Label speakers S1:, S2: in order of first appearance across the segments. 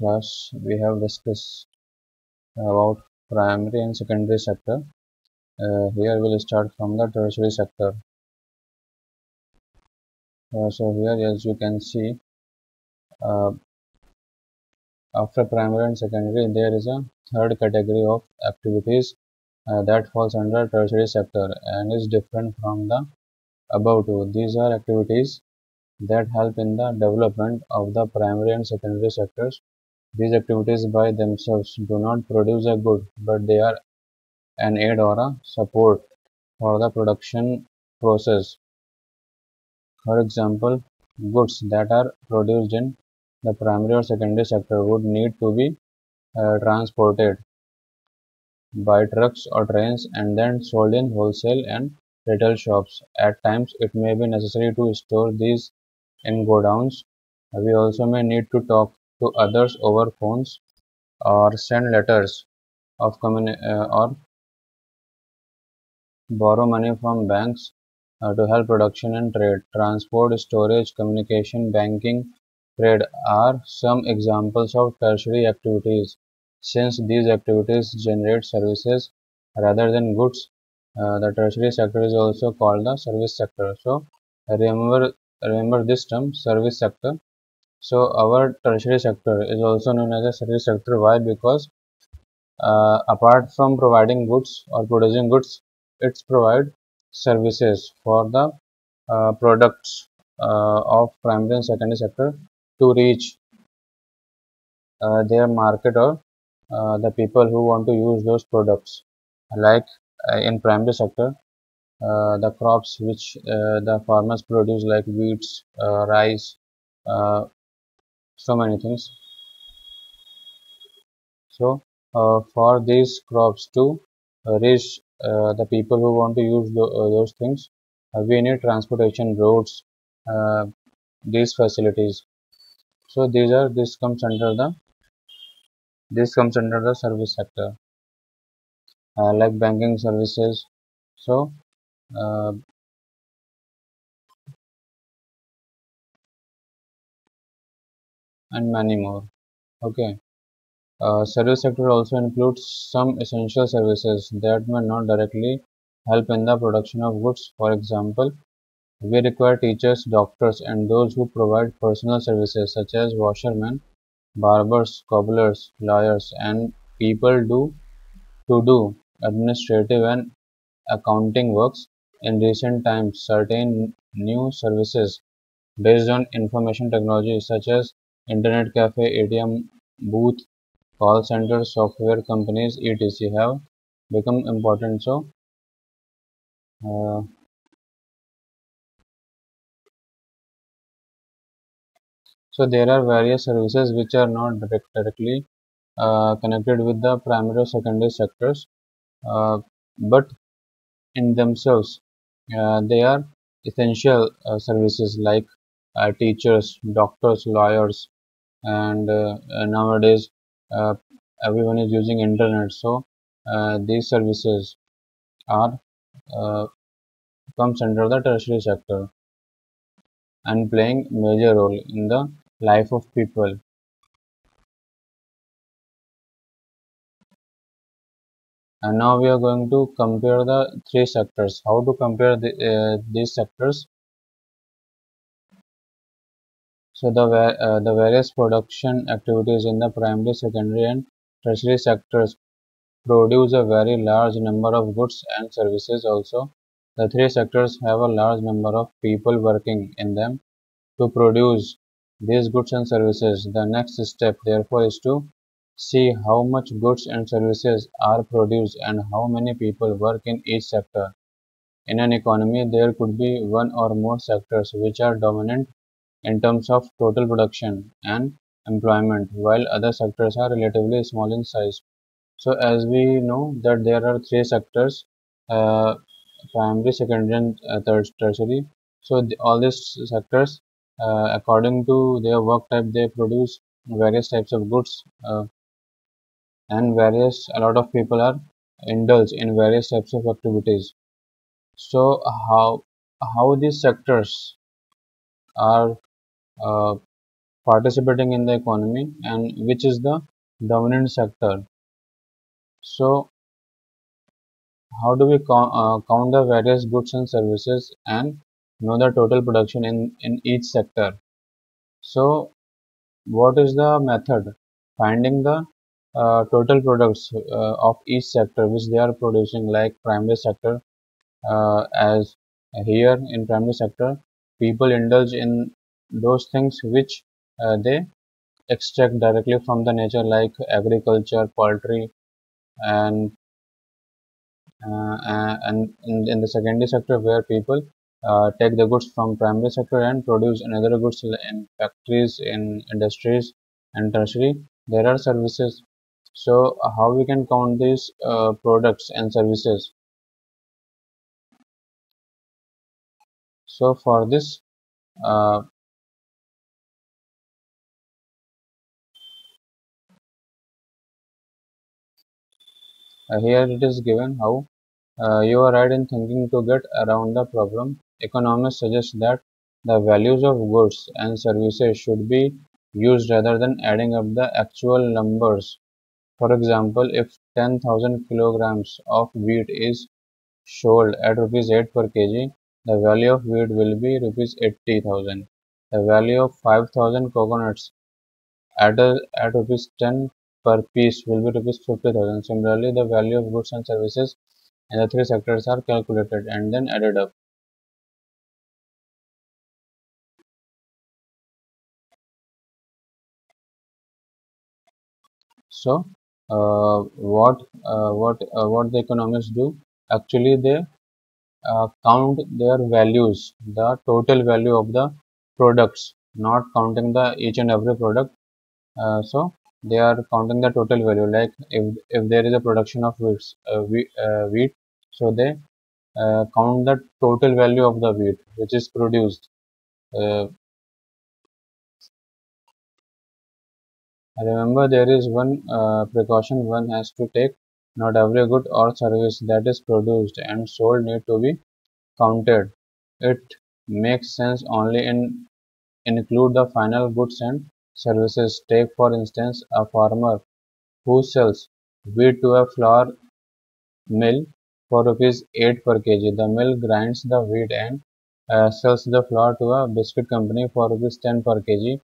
S1: class, we have discussed about primary and secondary sector. Here we'll start from the tertiary sector. So here, as you can see, uh, after primary and secondary, there is a third category of activities that falls under tertiary sector and is different from the above two. These are activities that help in the development of the primary and secondary sectors. These activities by themselves do not produce a good, but they are an aid or a support for the production process. For example, goods that are produced in the primary or secondary sector would need to be transported by trucks or trains and then sold in wholesale and retail shops. At times, it may be necessary to store these in godowns. We also may need to talk to others over phones or send letters of or borrow money from banks to help production and trade. Transport, storage, communication, banking, trade are some examples of tertiary activities. Since these activities generate services rather than goods, the tertiary sector is also called the service sector. So remember this term, service sector. So our tertiary sector is also known as a service sector. Why? Because apart from providing goods or producing goods, it's provide services for the products of primary and secondary sector to reach their market or the people who want to use those products. Like in primary sector, the crops which the farmers produce, like wheats, rice, uh, so many things. So for these crops to reach the people who want to use those things, we need transportation roads, uh, these facilities. So this comes under the service sector, like banking services. So uh, and many more. Okay. Service sector also includes some essential services that may not directly help in the production of goods. For example, we require teachers, doctors, and those who provide personal services such as washermen, barbers, cobblers, lawyers, and people to do administrative and accounting works. In recent times, certain new services based on information technology such as internet cafe, ATM booth, call centers, software companies, etc. have become important. Uh, so there are various services which are not directly connected with the primary or secondary sectors, uh, but in themselves they are essential services like teachers, doctors, lawyers, and nowadays uh, everyone is using internet. So these services are uh, comes under the tertiary sector and playing major role in the life of people. And now we are going to compare the three sectors. How to compare these sectors? So the various production activities in the primary, secondary, and tertiary sectors produce a very large number of goods and services. Also, the three sectors have a large number of people working in them to produce these goods and services. The next step, therefore, is to see how much goods and services are produced and how many people work in each sector. In an economy, there could be one or more sectors which are dominant in terms of total production and employment, while other sectors are relatively small in size. So, as we know that there are three sectors, uh, primary, secondary, and tertiary. So, all these sectors, according to their work type, they produce various types of goods, and a lot of people are indulged in various types of activities. So, how these sectors are uh, participating in the economy and which is the dominant sector. So how do we count the various goods and services and know the total production in each sector? So what is the method? Finding the total products of each sector which they are producing, like primary sector. As here in primary sector, people indulge in those things which they extract directly from the nature, like agriculture, poultry, and in the secondary sector, where people take the goods from primary sector and produce another goods in factories, in industries, and tertiary there are services. So how we can count these products and services? So for this, uh, here it is given how. You are right in thinking to get around the problem. Economists suggest that the values of goods and services should be used rather than adding up the actual numbers. For example, if 10,000 kilograms of wheat is sold at rupees 8 per kg, the value of wheat will be rupees 80,000. The value of 5,000 coconuts at rupees 10 per piece will be rupees 50,000. Similarly, the value of goods and services in the three sectors are calculated and then added up. So, what the economists do? Actually, they count their values, the total value of the products, not counting the each and every product. So they are counting the total value. Like if there is a production of wheat, so they count the total value of the wheat which is produced. Uh, Remember, there is one precaution one has to take. Not every good or service that is produced and sold need to be counted. It makes sense only in include the final goods and services. Take for instance a farmer who sells wheat to a flour mill for rupees 8 per kg. The mill grinds the wheat and sells the flour to a biscuit company for rupees 10 per kg.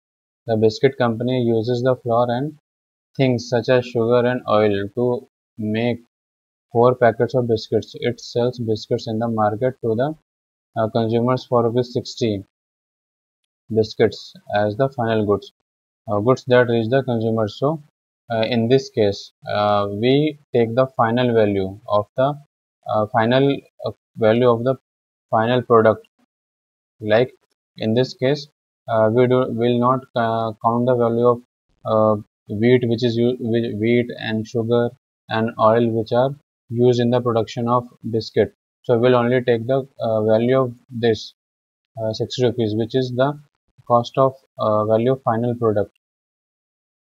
S1: The biscuit company uses the flour and things such as sugar and oil to make 4 packets of biscuits. It sells biscuits in the market to the consumers for rupees 60. Biscuits as the final goods, goods that reach the consumer. So in this case, we take the final value of the final value of the final product. Like in this case, will not count the value of wheat, which is wheat and sugar and oil, which are used in the production of biscuit. So we'll only take the value of this 60 rupees, which is the cost of value of final product.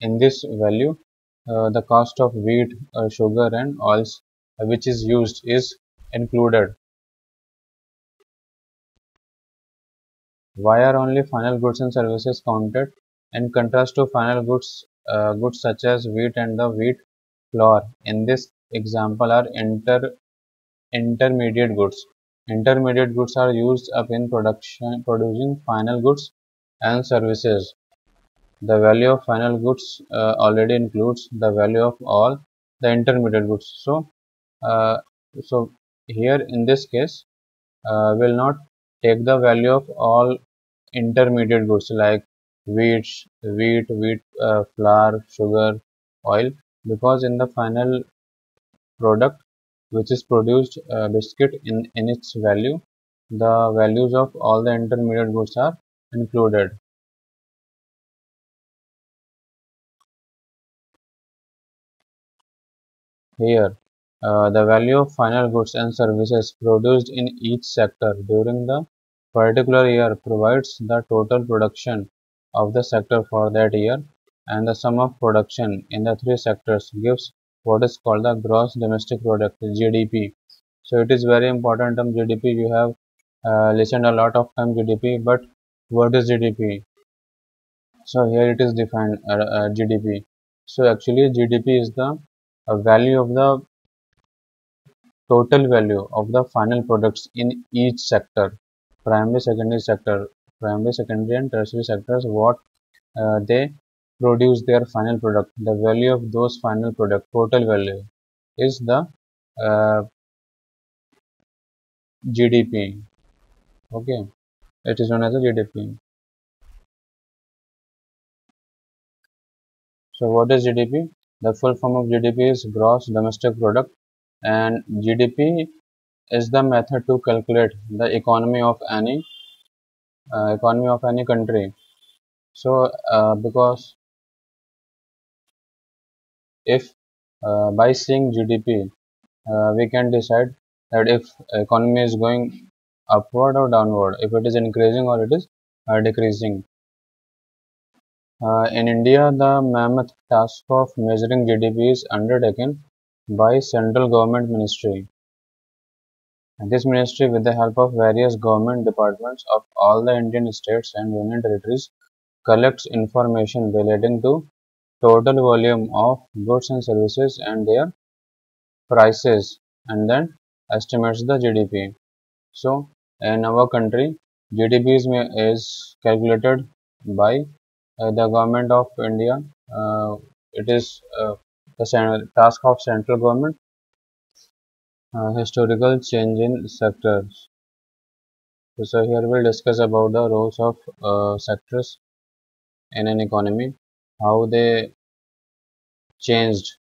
S1: In this value, the cost of wheat, sugar, and oils which is used is included. Why are only final goods and services counted? In contrast to final goods, goods such as wheat and the wheat flour in this example are intermediate goods. Intermediate goods are used up in producing final goods and services. The value of final goods already includes the value of all the intermediate goods. Uh, so here in this case, will not take the value of all intermediate goods like wheat, flour, sugar, oil, because in the final product which is produced biscuit in its value, the values of all the intermediate goods are included here. The value of final goods and services produced in each sector during the particular year provides the total production of the sector for that year, and the sum of production in the three sectors gives what is called the gross domestic product, GDP. So it is very important term GDP. You have listened a lot of time GDP, but what is GDP? So here it is defined GDP. So actually GDP is the value of the total value of the final products in each sector, primary, secondary sector, primary, secondary and tertiary sectors, what they produce their final product. The value of those final product, total value, is the uh, GDP. Okay, it is known as a GDP. So what is GDP? The full form of GDP is gross domestic product, and GDP is the method to calculate the economy of any country. So because if by seeing GDP we can decide that if economy is going upward or downward, if it is increasing or it is decreasing. In India, the mammoth task of measuring GDP is undertaken by central government ministry. And this ministry, with the help of various government departments of all the Indian states and union territories, collects information relating to total volume of goods and services and their prices, and then estimates the GDP. So, in our country, GDP is calculated by the government of India. It is the task of central government. Historical change in sectors. So here we'll discuss about the roles of sectors in an economy, how they changed.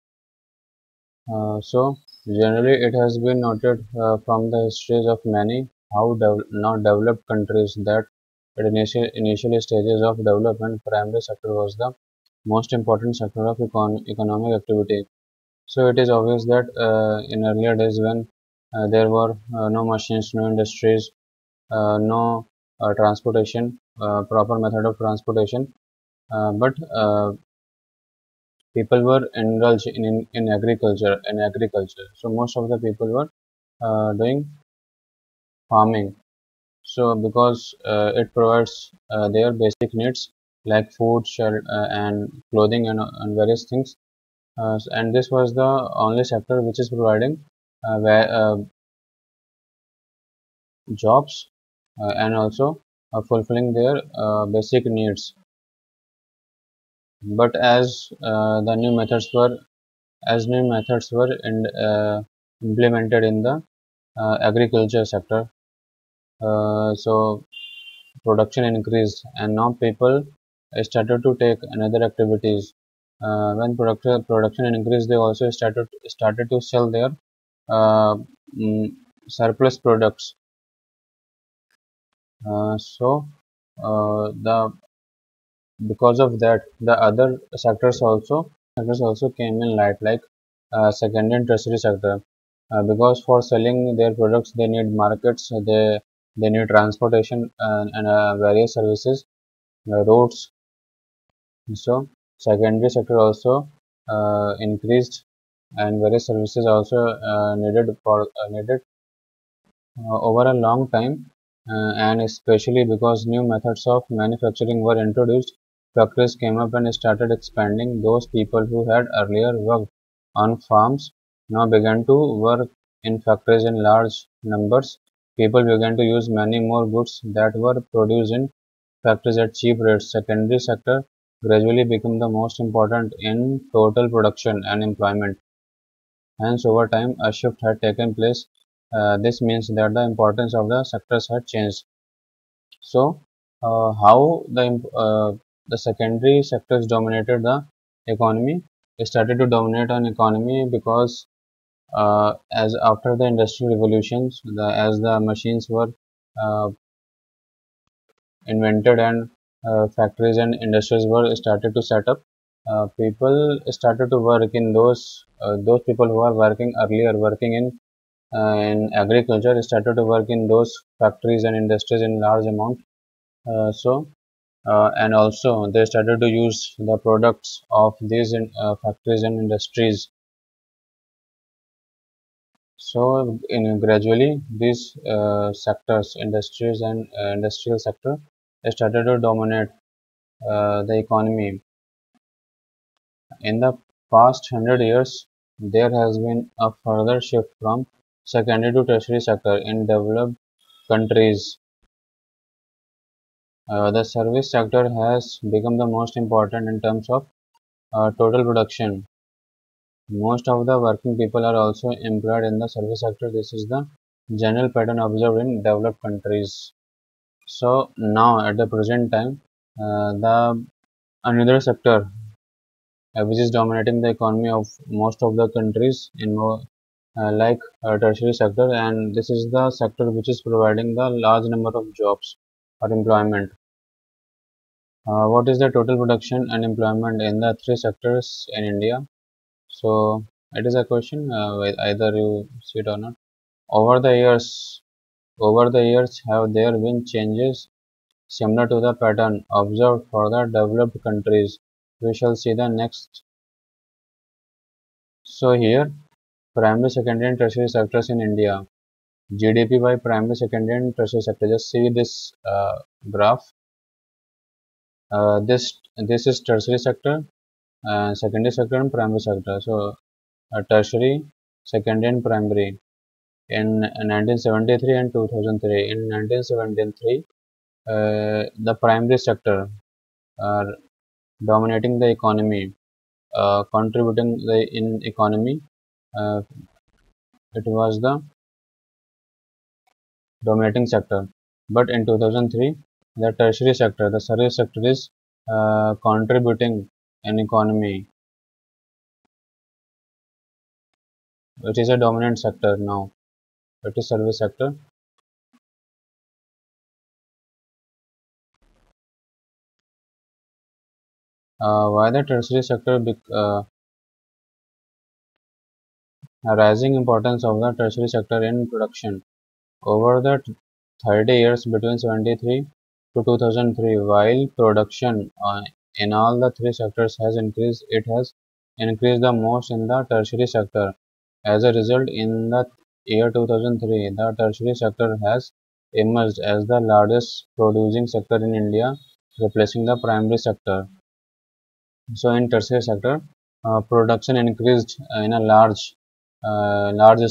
S1: So generally it has been noted from the histories of many how not developed countries that at initial stages of development, primary sector was the most important sector of economic activity. So it is obvious that in earlier days when there were no machines, no industries, no transportation, proper method of transportation, but people were indulged in agriculture. So most of the people were doing farming. So because it provides their basic needs like food, shelter, and clothing and various things. And this was the only sector which is providing jobs and also fulfilling their basic needs. But as the new methods were implemented in the agriculture sector, so production increased, and now people started to take another activities. When production increased, they also started to sell their uh, mm, surplus products. So the because of that, the other sectors also came in light, like secondary and tertiary sector. Because for selling their products, they need markets, they need transportation and various services, roads. So secondary sector also increased, and various services also needed over a long time, and especially because new methods of manufacturing were introduced, factories came up and started expanding. Those people who had earlier worked on farms now began to work in factories in large numbers. People began to use many more goods that were produced in factories at cheap rates. Secondary sector gradually became the most important in total production and employment. Hence, over time, a shift had taken place. This means that the importance of the sectors had changed. So, how the secondary sectors dominated the economy? They started to dominate an economy because as after the industrial revolutions, as the machines were uh, invented and factories and industries were started to set up, people started to work in those people who are working earlier, working in agriculture, started to work in those factories and industries in large amount. And also they started to use the products of these factories and industries. So in gradually these sectors, industries and industrial sector, they started to dominate the economy. In the past 100 years, there has been a further shift from secondary to tertiary sector in developed countries. The service sector has become the most important in terms of total production. Most of the working people are also employed in the service sector. This is the general pattern observed in developed countries. So now at the present time, the another sector which is dominating the economy of most of the countries in tertiary sector, and this is the sector which is providing the large number of jobs or employment. What is the total production and employment in the three sectors in India? So it is a question either you see it or not. Over the years, have there been changes similar to the pattern observed for the developed countries? We shall see the next. So here, primary, secondary, and tertiary sectors in India. GDP by primary, secondary, and tertiary sector. Just see this graph. This is tertiary sector, secondary sector, and primary sector. So tertiary, secondary, and primary. In 1973 and 2003. In 1973, the primary sector are dominating the economy, contributing the in economy. Uh, it was the dominating sector. But in 2003, the tertiary sector, the service sector is contributing in economy, which is a dominant sector now. It is service sector. Why the tertiary sector? Rising importance of the tertiary sector in production. Over the 30 years between 73 to 2003, while production in all the three sectors has increased, it has increased the most in the tertiary sector. As a result, in the year 2003, the tertiary sector has emerged as the largest producing sector in India, replacing the primary sector. So, in tertiary sector, production increased in a large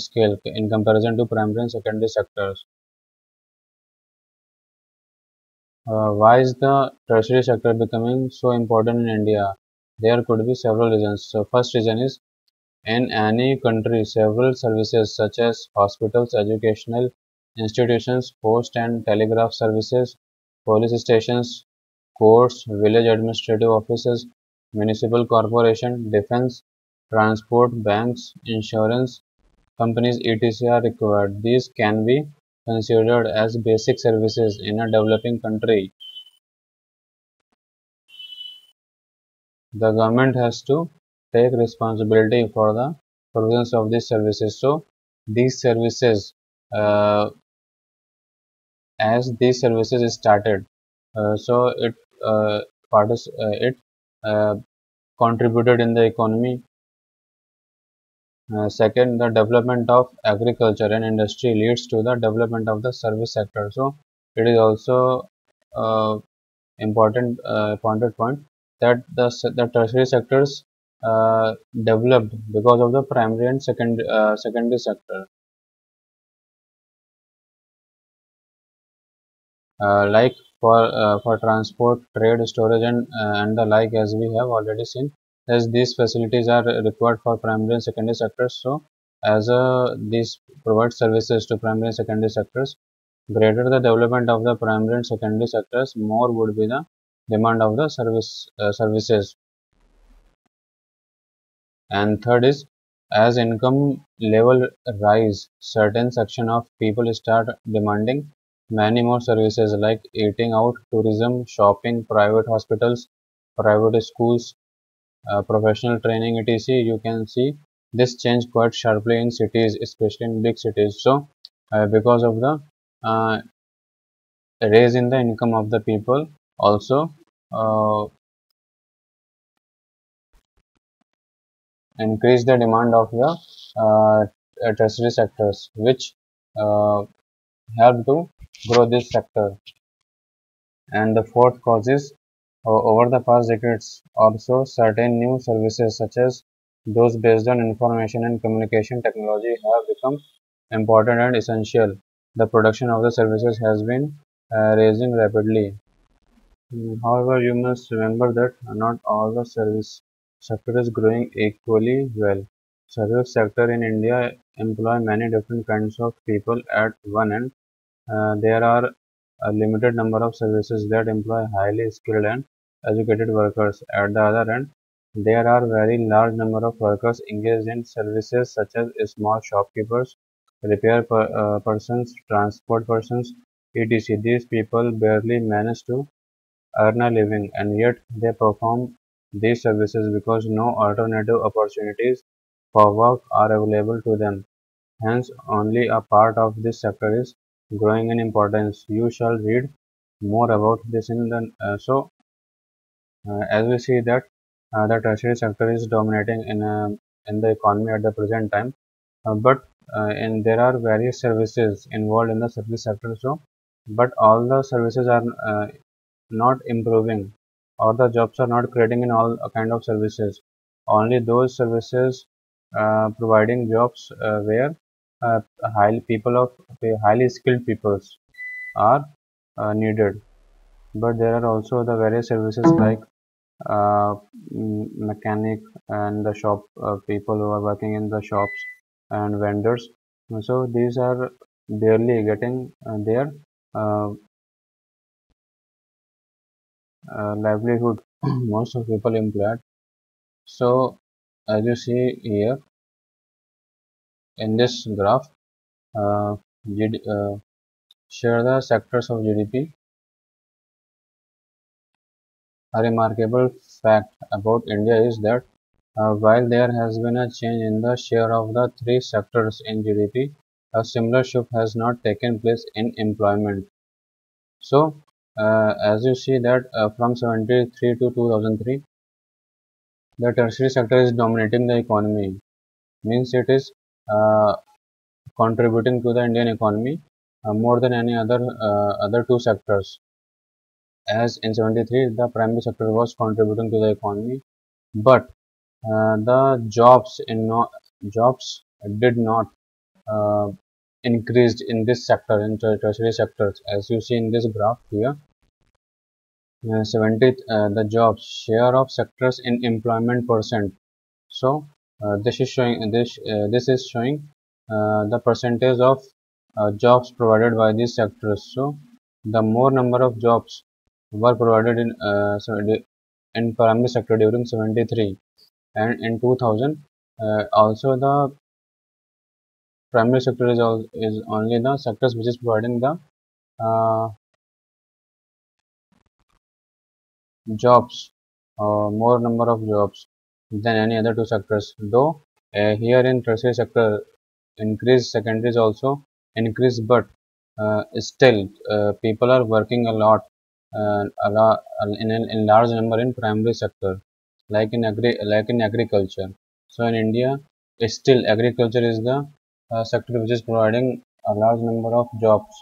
S1: scale in comparison to primary and secondary sectors. Why is the tertiary sector becoming so important in India? There could be several reasons. So, first reason is in any country, several services such as hospitals, educational institutions, post and telegraph services, police stations, courts, village administrative offices, municipal corporation, defense, transport, banks, insurance companies, etc. are required. These can be considered as basic services in a developing country. The government has to take responsibility for the provisions of these services. So these services, uh, as these services started, so it uh, contributed in the economy. Second, the development of agriculture and industry leads to the development of the service sector. So it is also uh, important point that the tertiary sectors developed because of the primary and secondary sector. Like for transport, trade, storage, and the like, as we have already seen, as these facilities are required for primary and secondary sectors. So as these provide services to primary and secondary sectors, greater the development of the primary and secondary sectors, more would be the demand of the services. And third is, as income level rise, certain section of people start demanding many more services like eating out, tourism, shopping, private hospitals, private schools, professional training, etc. You can see this change quite sharply in cities, especially in big cities. So because of the uh, raise in the income of the people, also uh, increase the demand of the tertiary sectors, which uh, help to grow this sector. And the fourth cause is Over the past decades, also certain new services such as those based on information and communication technology have become important and essential. The production of the services has been rising rapidly. However, you must remember that not all the service sector is growing equally well. Service sector in India employ many different kinds of people at one end. There are a limited number of services that employ highly skilled and educated workers. At the other end, there are very large number of workers engaged in services such as small shopkeepers, persons, transport persons, etc. These people barely manage to earn a living, and yet they perform these services because no alternative opportunities for work are available to them. Hence, only a part of this sector is growing in importance. You shall read more about this in the as we see that the tertiary sector is dominating in the economy at the present time, but and there are various services involved in the service sector. So, but all the services are not improving, or the jobs are not creating in all kind of services. Only those services providing jobs where highly people of highly skilled peoples are needed. But there are also the various services like mechanic and the shop people who are working in the shops and vendors. So these are barely getting their uh, livelihood. Most of people employed. So as you see here in this graph, uh, share the sectors of GDP. A remarkable fact about India is that while there has been a change in the share of the three sectors in GDP, a similar shift has not taken place in employment. So, as you see that from 73 to 2003, the tertiary sector is dominating the economy. Means it is uh, contributing to the Indian economy more than any other two sectors. As in 73, the primary sector was contributing to the economy, but the jobs did not uh, increased in this sector, in tertiary sectors. As you see in this graph here, 70 the jobs share of sectors in employment percent. So this is showing the percentage of jobs provided by these sectors. So the more number of jobs were provided in primary sector during 73, and in 2000 also the primary sector is only the sectors which is providing the uh, jobs, more number of jobs than any other two sectors. Though here in tertiary sector, increase secondaries also increase, but still people are working a lot in large number in primary sector, like in agriculture. So in India, still agriculture is the sector which is providing a large number of jobs.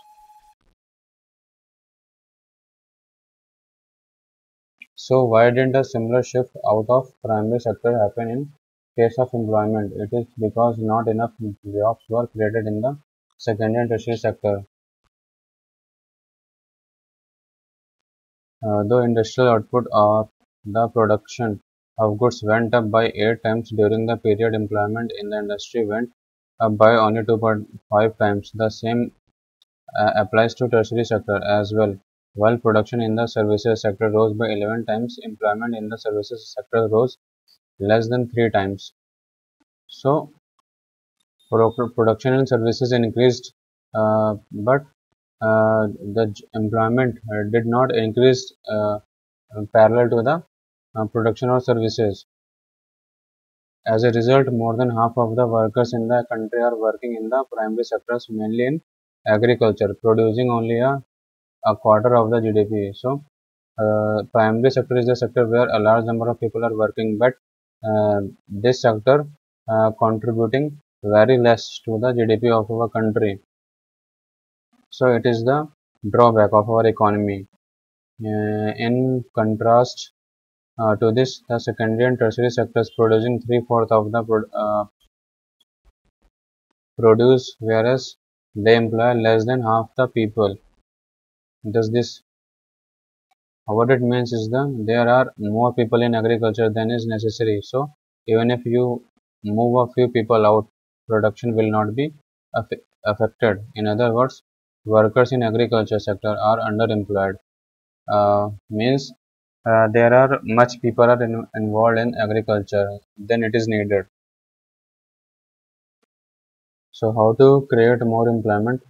S1: So why didn't a similar shift out of primary sector happen in case of employment? It is because not enough jobs were created in the secondary and tertiary sector. Though industrial output or the production of goods went up by 8 times during the period, employment in the industry went up by only 2.5 times. The same applies to tertiary sector as well. While production in the services sector rose by 11 times, employment in the services sector rose less than 3 times. So, production and services increased, but the employment did not increase parallel to the production of services. As a result, more than half of the workers in the country are working in the primary sectors, mainly in agriculture, producing only a quarter of the GDP. So, primary sector is the sector where a large number of people are working, but this sector contributing very less to the GDP of our country. So, it is the drawback of our economy. In contrast to this, the secondary and tertiary sectors producing three-fourths of the produce, whereas they employ less than half the people. Does this what it means is there are more people in agriculture than is necessary. So even if you move a few people out, production will not be affected. In other words, workers in agriculture sector are underemployed. Means there are much people are involved in agriculture than it is needed. So how to create more employment?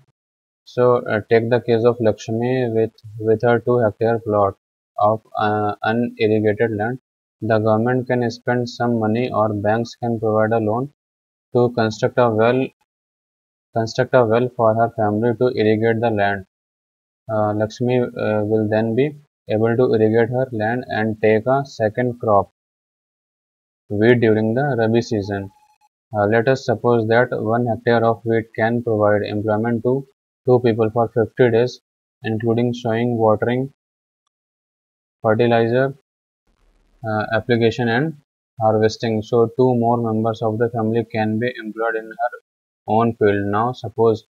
S1: So take the case of Lakshmi with her 2 hectare plot of unirrigated land. The government can spend some money or banks can provide a loan to construct a well for her family to irrigate the land. Lakshmi will then be able to irrigate her land and take a second crop, wheat, during the Rabi season. Let us suppose that 1 hectare of wheat can provide employment to 2 people for 50 days, including sowing, watering, fertilizer, application, and harvesting. So, two more members of the family can be employed in her own field. Now, suppose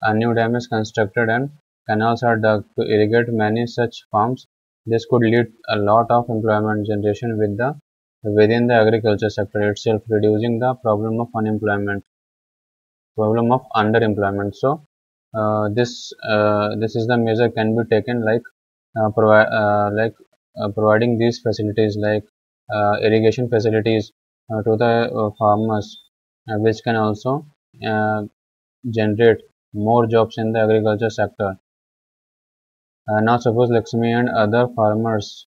S1: a new dam is constructed and canals are dug to irrigate many such farms. This could lead a lot of employment generation within the agriculture sector itself, reducing the problem of underemployment. So this is the measure can be taken like providing these facilities like irrigation facilities to the farmers, which can also uh, generate more jobs in the agriculture sector. Now suppose Lakshmi and other farmers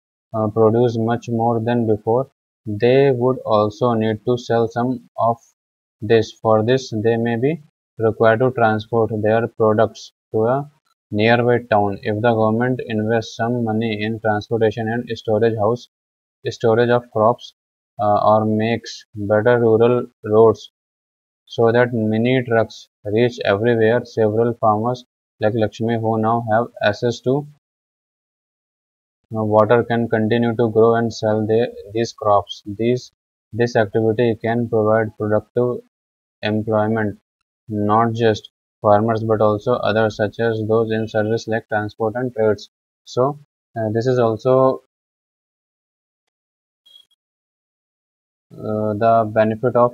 S1: produce much more than before. They would also need to sell some of this. For this, they may be required to transport their products to a nearby town. If the government invests some money in transportation and storage of crops, or makes better rural roads so that mini trucks reach everywhere, several farmers like Lakshmi who now have access to water can continue to grow and sell these crops. This activity can provide productive employment not just farmers but also others such as those in service like transport and trades. So this is also the benefit of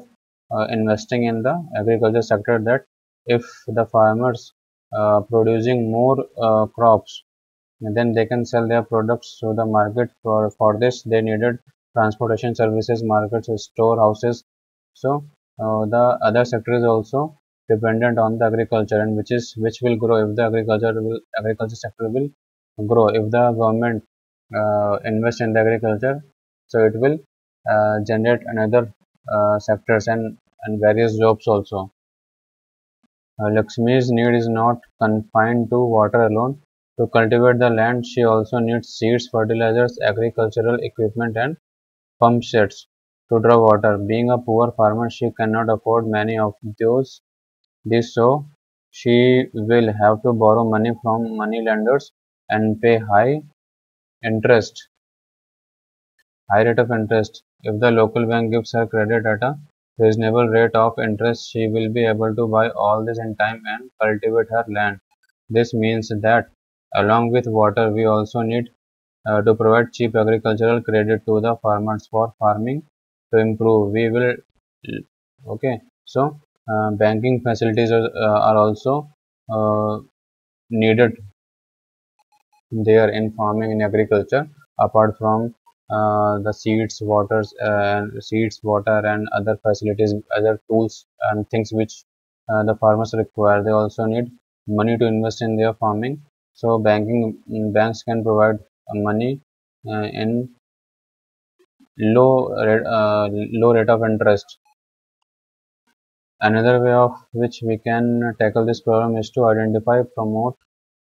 S1: investing in the agriculture sector, that if the farmers producing more crops, and then they can sell their products to the market. For this they needed transportation services, markets, storehouses. So the other sector is also dependent on the agriculture, and which will grow if the agriculture sector will grow if the government invest in the agriculture. So it will generate another sectors and various jobs also. Lakshmi's need is not confined to water alone. To cultivate the land, she also needs seeds, fertilizers, agricultural equipment, and pump sets to draw water. Being a poor farmer, she cannot afford many of these, so she will have to borrow money from money lenders and pay interest, high rate of interest. If the local bank gives her credit at a reasonable rate of interest, she will be able to buy all this in time and cultivate her land. This means that along with water, we also need to provide cheap agricultural credit to the farmers for farming to improve. We will okay. So banking facilities are also uh, needed there in farming in agriculture, apart from seeds, water, and other facilities, other tools and things which the farmers require. They also need money to invest in their farming. So banks can provide money in low rate of interest. Another way of which we can tackle this problem is to identify, promote,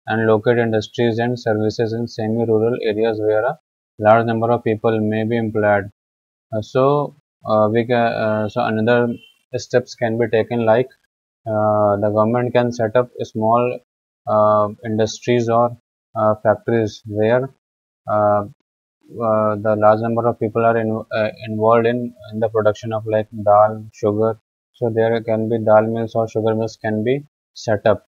S1: and locate industries and services in semi-rural areas where a large number of people may be employed. So another steps can be taken, like the government can set up small industries or factories where uh, the large number of people are involved in the production of like dal, sugar. So there can be dal mills or sugar mills can be set up.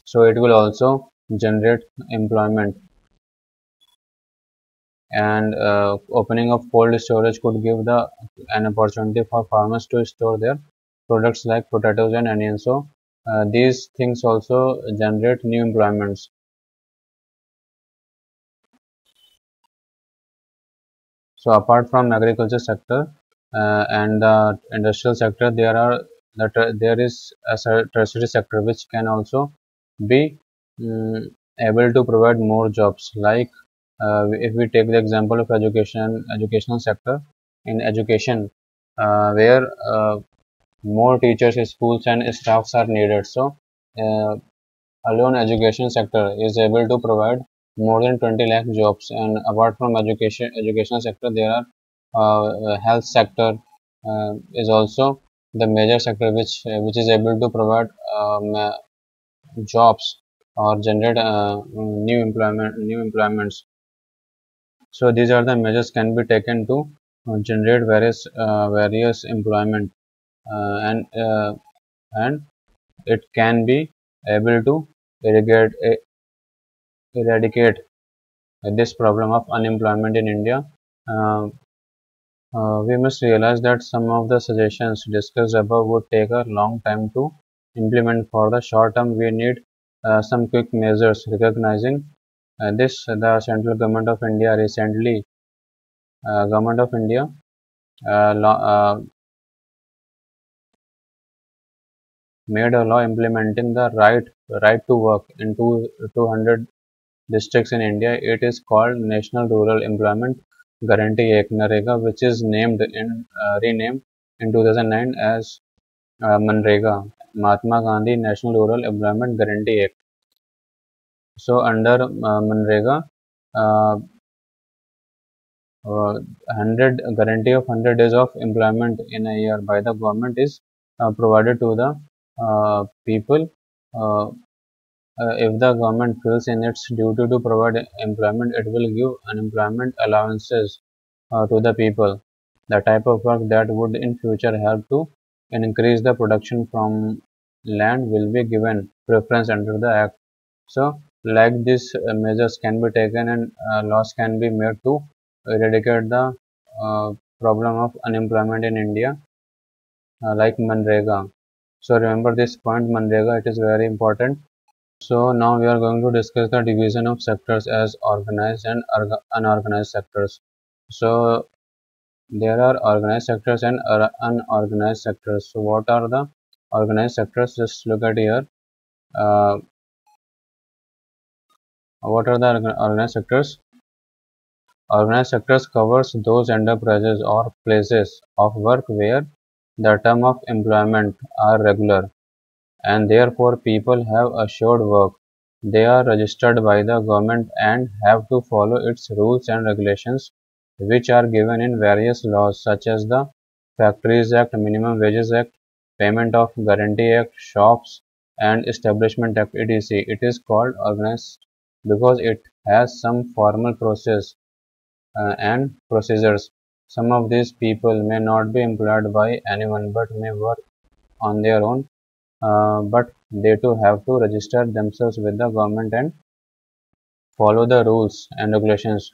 S1: So it will also generate employment, and opening of cold storage could give the an opportunity for farmers to store their products like potatoes and onions. So these things also generate new employments. So apart from agriculture sector and the industrial sector, there is a tertiary sector which can also be mm, able to provide more jobs. Like if we take the example of educational sector, in education, where more teachers, schools, and staffs are needed. So uh, alone education sector is able to provide more than 20 lakh jobs. And apart from educational sector, there are health sector is also the major sector which is able to provide jobs or generate new employments. So these are the measures can be taken to generate various employment, and it can be able to eradicate this problem of unemployment in India. Uh, we must realize that some of the suggestions discussed above would take a long time to implement. For the short term, we need some quick measures. Recognizing this, the central government of India uh, law, uh, made a law implementing the right to work in 200 districts in India. It is called National Rural Employment Guarantee Act (NREGA), which is renamed in 2009 as MNREGA, Mahatma Gandhi National Rural Employment Guarantee Act. So under MNREGA, uh, 100 guarantee of 100 days of employment in a year by the government is provided to the people. Uh, if the government feels in its duty to provide employment, it will give unemployment allowances to the people. The type of work that would in future help to increase the production from land will be given preference under the act. So, like these measures can be taken, and laws can be made to eradicate the uh, problem of unemployment in India, like Manrega. So remember this point, Manrega, it is very important. So now we are going to discuss the division of sectors as organized and unorganized sectors. So there are organized sectors and unorganized sectors. So what are the organized sectors? Just look at here. Uh, what are the organized sectors? Organized sectors covers those enterprises or places of work where the term of employment are regular, and therefore people have assured work. They are registered by the government and have to follow its rules and regulations, which are given in various laws such as the Factories Act, Minimum Wages Act, Payment of Guarantee Act, Shops and Establishment Act, etc. It is called organized because it has some formal process and procedures. Some of these people may not be employed by anyone but may work on their own, but they too have to register themselves with the government and follow the rules and regulations.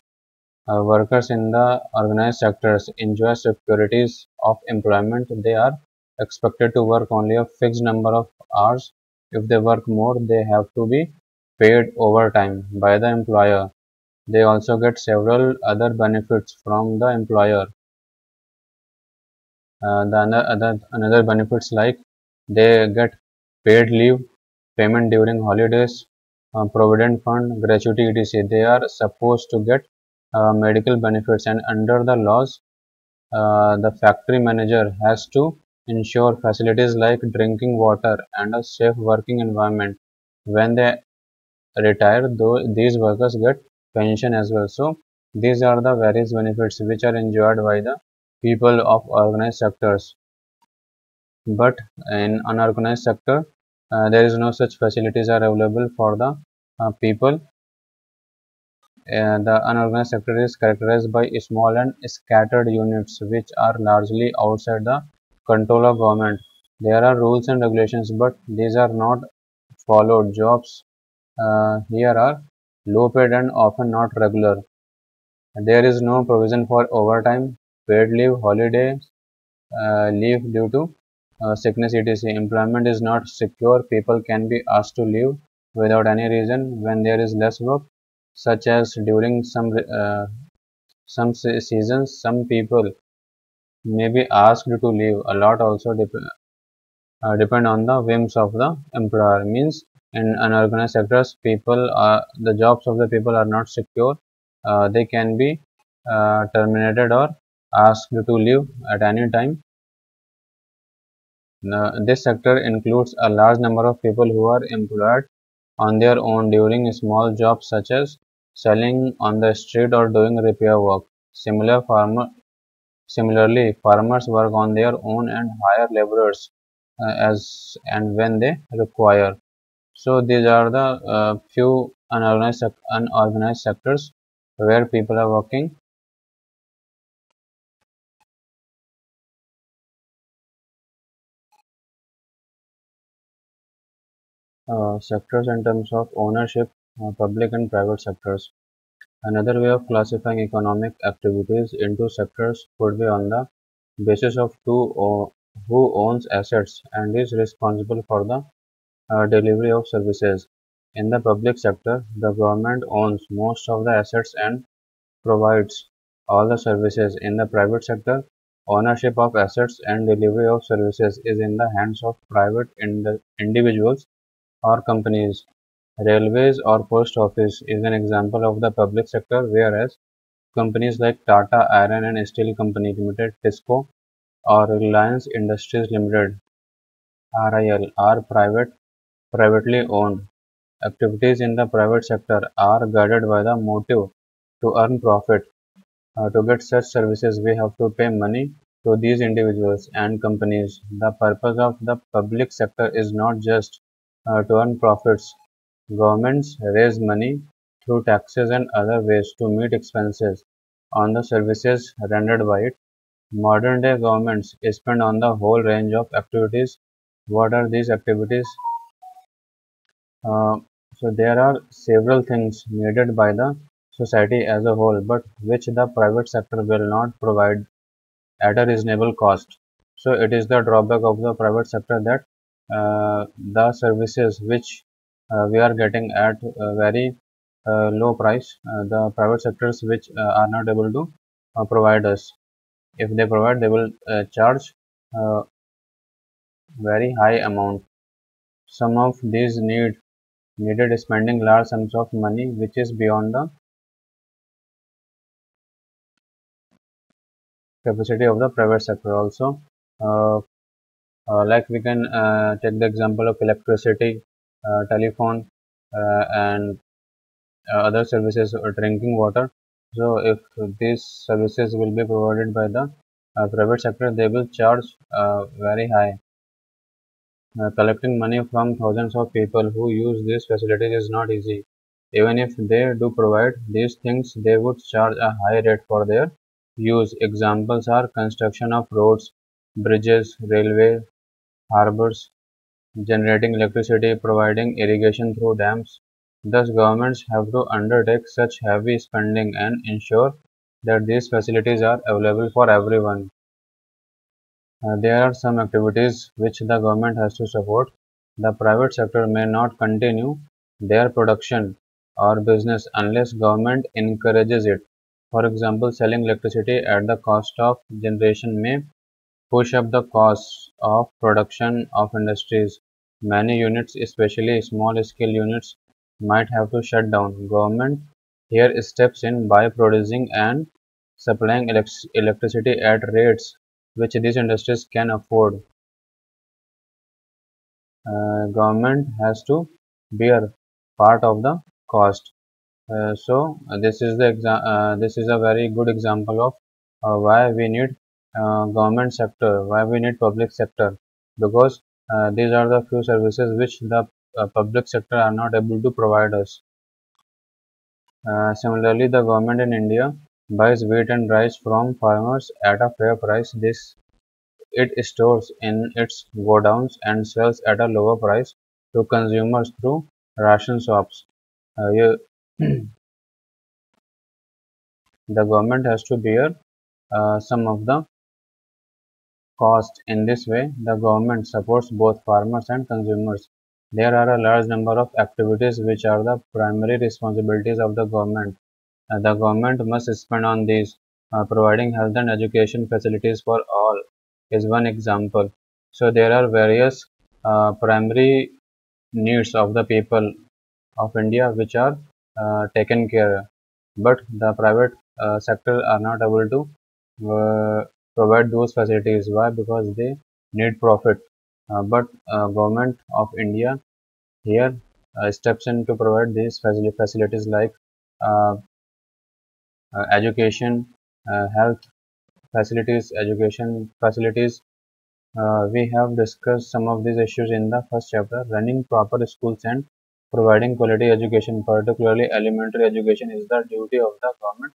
S1: Workers in the organized sectors enjoy securities of employment. They are expected to work only a fixed number of hours. If they work more, they have to be paid overtime by the employer. They also get several other benefits from the employer. Another benefits like they get paid leave, payment during holidays, provident fund, gratuity, etc. They are supposed to get medical benefits, and under the laws, the factory manager has to ensure facilities like drinking water and a safe working environment. When they retire, though these workers get pension as well. So these are the various benefits which are enjoyed by the people of organized sectors. But in unorganized sector, there is no such facilities are available for the people. The unorganized sector is characterized by small and scattered units which are largely outside the control of government. There are rules and regulations, but these are not followed. Jobs here are low paid and often not regular. There is no provision for overtime, paid leave, holiday leave due to sickness, etc. Employment is not secure. People can be asked to leave without any reason when there is less work, such as during some seasons. Some people may be asked to leave. A lot also depend on the whims of the employer. Means in unorganized sectors, the jobs of the people are not secure. They can be terminated or asked to leave at any time. This sector includes a large number of people who are employed on their own during small jobs such as selling on the street or doing repair work. Similarly, farmers work on their own and hire laborers as and when they require. So these are the few unorganized sectors where people are working. Sectors in terms of ownership, public and private sectors. Another way of classifying economic activities into sectors could be on the basis of who owns assets and is responsible for the delivery of services. In the public sector, the government owns most of the assets and provides all the services. In the private sector, ownership of assets and delivery of services is in the hands of private individuals or companies. Railways or post office is an example of the public sector, whereas companies like Tata Iron and Steel Company Limited (TISCO) or Reliance Industries Limited (RIL) are privately owned. Activities in the private sector are guided by the motive to earn profit. To get such services, we have to pay money to these individuals and companies. The purpose of the public sector is not just to earn profits. Governments raise money through taxes and other ways to meet expenses on the services rendered by it. Modern day governments spend on the whole range of activities. What are these activities? Uh, so there are several things needed by the society as a whole, but which the private sector will not provide at a reasonable cost. So it is the drawback of the private sector that the services which we are getting at a very low price, the private sectors which are not able to provide us. If they provide, they will charge uh, very high amount. Some of these needed spending large sums of money, which is beyond the capacity of the private sector. Also, uh, like we can take the example of electricity, telephone, and other services or drinking water. So, if these services will be provided by the private sector, they will charge very high. Collecting money from thousands of people who use these facilities is not easy. Even if they do provide these things, they would charge a high rate for their use. Examples are construction of roads, bridges, railway, harbors, generating electricity, providing irrigation through dams. Thus, governments have to undertake such heavy spending and ensure that these facilities are available for everyone. There are some activities which the government has to support. The private sector may not continue their production or business unless government encourages it. For example, selling electricity at the cost of generation may push up the costs of production of industries. Many units, especially small-scale units, might have to shut down. Government here steps in by producing and supplying electricity at rates which these industries can afford. Government has to bear part of the cost. This is a very good example of why we need government sector, why we need public sector, because these are the few services which the public sector are not able to provide us. Similarly, the government in India buys wheat and rice from farmers at a fair price. This it stores in its godowns and sells at a lower price to consumers through ration shops. The government has to bear some of the cost. In this way, the government supports both farmers and consumers. There are a large number of activities which are the primary responsibilities of the government. The government must spend on these. Providing health and education facilities for all is one example. So there are various primary needs of the people of India which are taken care, but the private sector are not able to provide those facilities. Why? Because they need profit. But government of India here steps in to provide these facilities like uh, education, health facilities, education facilities. We have discussed some of these issues in the first chapter. Running proper schools and providing quality education, particularly elementary education, is the duty of the government.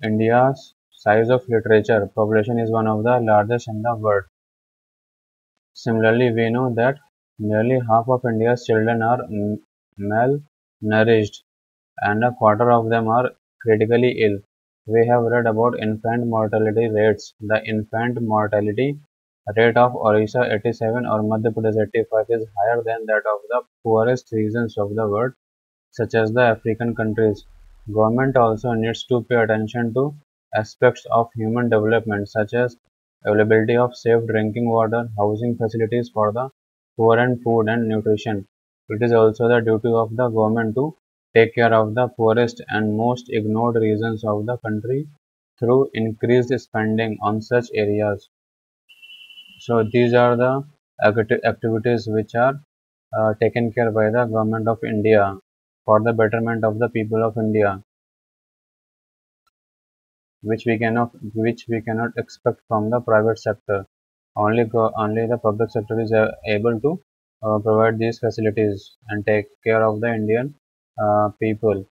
S1: India's size of literature population is one of the largest in the world. Similarly, we know that nearly half of India's children are malnourished and a quarter of them are critically ill. We have read about infant mortality rates. The infant mortality rate of Orissa 87 or Madhya Pradesh 85 is higher than that of the poorest regions of the world, such as the African countries. Government also needs to pay attention to aspects of human development such as availability of safe drinking water, housing facilities for the poor and food and nutrition. It is also the duty of the government to take care of the poorest and most ignored regions of the country through increased spending on such areas. So these are the activities which are taken care by the government of India for the betterment of the people of India, which we cannot expect from the private sector. Only the public sector is able to provide these facilities and take care of the Indian people.